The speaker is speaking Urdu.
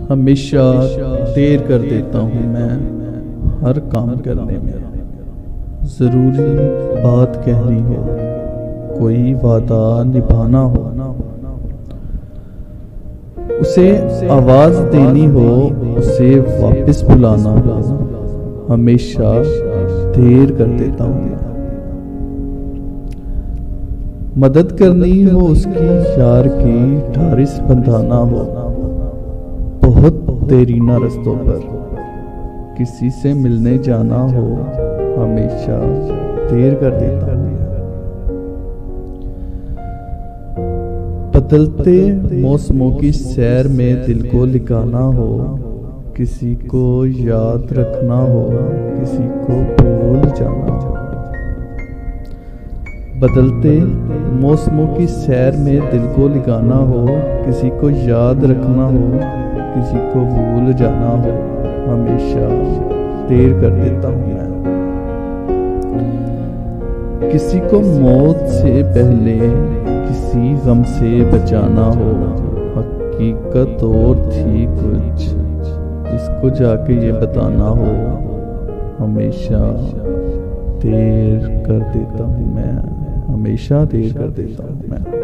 ہمیشہ دیر کر دیتا ہوں میں ہر کام کرنے میں۔ ضروری بات کہنی ہو، کوئی وعدہ نبھانا ہو، اسے آواز دینی ہو، اسے واپس بلانا ہو، ہمیشہ دیر کر دیتا ہوں میں۔ مدد کرنی ہو اس کی، یار کی ڈھارس بندھانا ہو، بہت دیرینہ رستوں پر کسی سے ملنے جانا ہو، ہمیشہ دیر کر دیتا ہوں۔ بدلتے موسموں کی سیر میں دل کو لگانا ہو، کسی کو یاد رکھنا ہو، کسی کو بھول جانا ہو۔ بدلتے موسموں کی سیر میں دل کو لگانا ہو، کسی کو یاد رکھنا ہو، کسی کو بھول جانا ہو، ہمیشہ دیر کر دیتا ہوں میں۔ کسی کو موت سے پہلے کسی غم سے بچانا ہو، حقیقت اور تھی کچھ اس کو جا کے یہ بتانا ہو، ہمیشہ دیر کر دیتا ہوں میں، ہمیشہ دیر کر دیتا ہوں میں۔